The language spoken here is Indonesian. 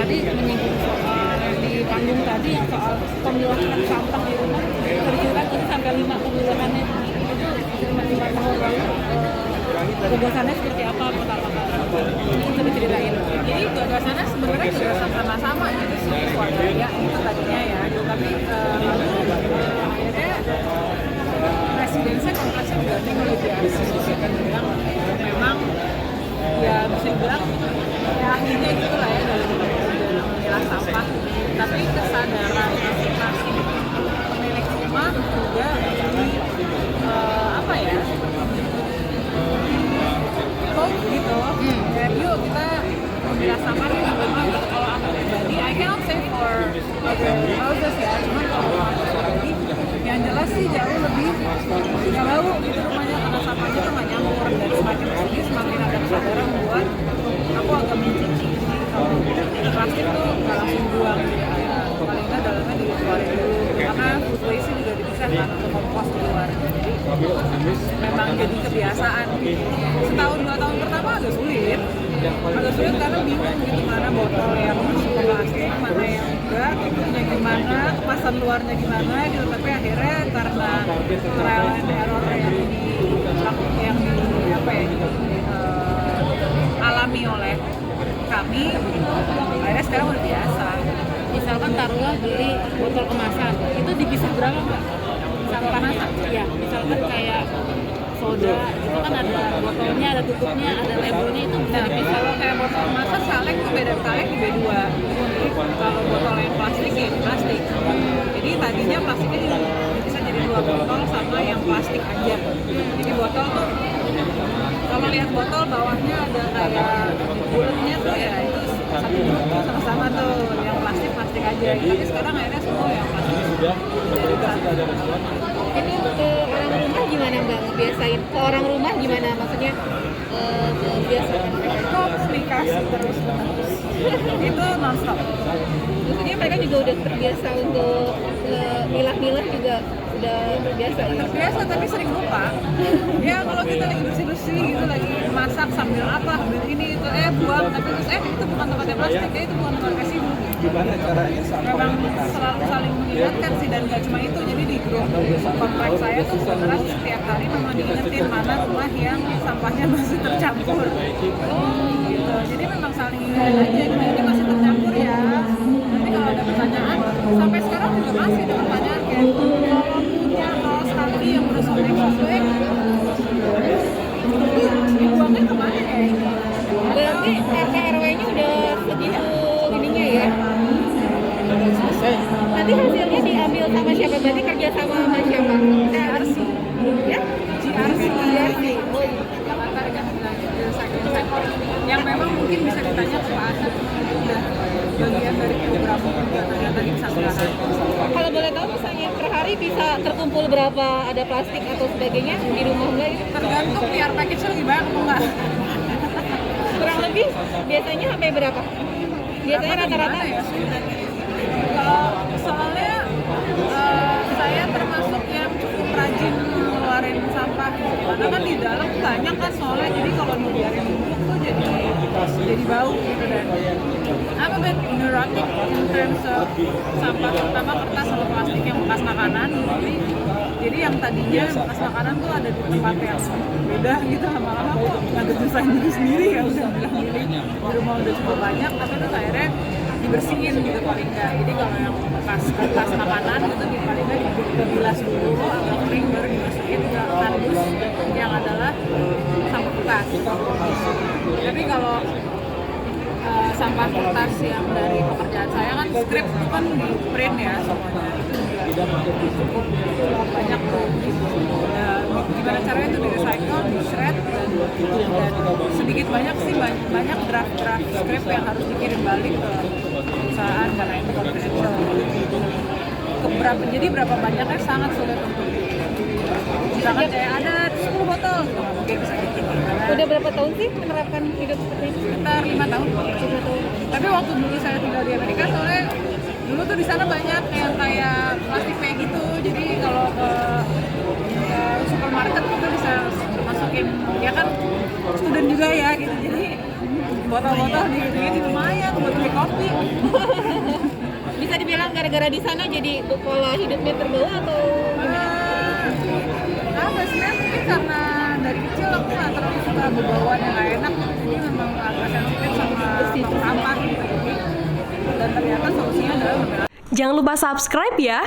tadi menyinggung soal di panggung tadi yang soal pemilahan sampah di rumah, kira-kira itu sampai 5 pemilahannya itu 5 tahun lalu gagasannya seperti apa, ini bisa diceritain. Jadi gagasannya sebenarnya juga sama-sama gitu sih, swadaya itu tadinya ya, tapi akhirnya presidennya kompleksnya berarti kalau di kan bilang memang ya bisa dibilang ya ahlinya gitu lah ya dalam memilah sampah, tapi kesadaran masing-masing pemilik rumah juga jadi apa ya gitu ya, yuk kita memilah sampah di rumah. Kalau aku pribadi I cannot say for other houses ya, cuma kalau aku pribadi yang jelas sih jauh lebih nggak bau gitu rumahnya karena sampahnya tuh nggak nyampur, dan semakin kesini semakin ada kesadaran buat aku agak mencuci kalau plastik tuh nggak langsung buang gitu, kayak paling nggak dalamnya dikeluarin dulu karena food waste juga dipisahkan untuk kompos di luar. Jadi memang jadi kebiasaan gitu. Setahun 2 tahun pertama agak sulit karena bingung gitu mana botol yang masuk ke plastik, mana yang enggak, bentuknya gimana, kemasan luarnya gimana gitu. Tapi akhirnya karena trial and error yang alami oleh kami, akhirnya sekarang udah biasa. Misalkan taruhlah beli botol kemasan, itu dipisah berapa Mbak? Sampahnya? Ya, misalkan kayak soda, itu kan ada botolnya, ada tutupnya, ada labelnya, itu bisa dipisah. Kalau kayak botol kemasan kaleng tuh beda kaleng di B2. Jadi kalau botol yang plastik ya plastik. Jadi tadinya plastiknya juga bisa jadi 2 botol sama yang plastik aja. Jadi botol tuh kalau lihat botol bawahnya ada kayak bulatnya tuh ya itu satu grup tuh sama-sama tuh yang plastik aja. Tapi sekarang akhirnya semua yang plastik jadi satu. Ini ke orang rumah gimana Mbak? Ngebiasain ke orang rumah gimana? Maksudnya ngebiasain komunikasi terus menerus itu nonstop. Maksudnya mereka juga udah terbiasa untuk milah-milah juga udah terbiasa tapi sering lupa ya kalau kita lagi bersih-bersih gitu lagi masak sambil ambil ini itu buang tapi terus itu bukan tempatnya plastik itu bukan tempat residu. Memang selalu saling mengingatkan sih, dan gak cuma itu, jadi di grup kompleks saya tuh sebenarnya setiap hari memang diingetin mana rumah yang sampahnya masih tercampur gitu. Jadi memang saling ingetin aja gitu, ini masih tercampur ya, nanti kalau ada pertanyaan sampai sekarang juga masih ada pertanyaan kayak kalau punya kaos kaki yang udah sobek dibuangnya kemana ya ini? Berarti RT RW-nya udah segitu ininya ya? Nanti hasilnya diambil sama siapa? Berarti kerja sama siapa? GRC Ya? GRC oh iya, Jakarta Recycling Center yang memang mungkin bisa ditanya ke Pak Asep, udah bagian dari program kegiatan tadi Sasaran. Kalau boleh tahu misalnya per hari bisa terkumpul berapa ada plastik atau sebagainya di rumah Mbak itu? Tergantung PR package-nya lebih banyak atau enggak. Kurang lebih biasanya sampai berapa? Biasanya rata-rata ya? Soalnya saya termasuk yang cukup rajin ngeluarin sampah karena kan di dalam banyak kan soalnya, jadi kalau dibiarin numpuk tuh jadi bau gitu. Dan I'm a bit neurotic in terms of sampah, terutama kertas sama plastik yang bekas makanan. Jadi yang tadinya bekas makanan tuh ada di tempat yang beda gitu, lama-lama kok agak nyusahin diri sendiri ya, udah bilang gini di rumah udah cukup banyak, tapi terus akhirnya dibersihin gitu paling nggak. Jadi kalau yang bekas makanan gitu paling nggak dibilas dulu agak kering baru dimasukin ke kardus yang adalah sampah bekas. Tapi kalau sampah kertas yang dari pekerjaan saya kan strip itu kan di print ya semuanya, itu juga cukup banyak tuh gitu. Gimana caranya itu di recycle, di shred, dan sedikit banyak sih banyak draft script yang harus dikirim balik ke perusahaan karena itu confidential. Jadi berapa banyaknya sangat sulit untuk misalkan kayak ada 10 botol mungkin bisa dikirim. Udah berapa tahun sih menerapkan hidup seperti ini? Sekitar 5 tahun. Tapi waktu dulu saya tinggal di Amerika, soalnya dulu tuh di sana banyak yang kayak plastik kayak gitu. Jadi kalau ke supermarket kita bisa masukin, ya kan student juga ya gitu. Jadi botol-botol di lumayan buat beli kopi. Bisa dibilang gara-gara di sana jadi pola hidupnya terbawa atau Apa sih? Mungkin karena dari kecil aku nggak terlalu suka bebauan yang nggak enak, jadi memang agak sensitif sama sampah gitu. Dan ternyata solusinya adalah Jangan lupa subscribe ya.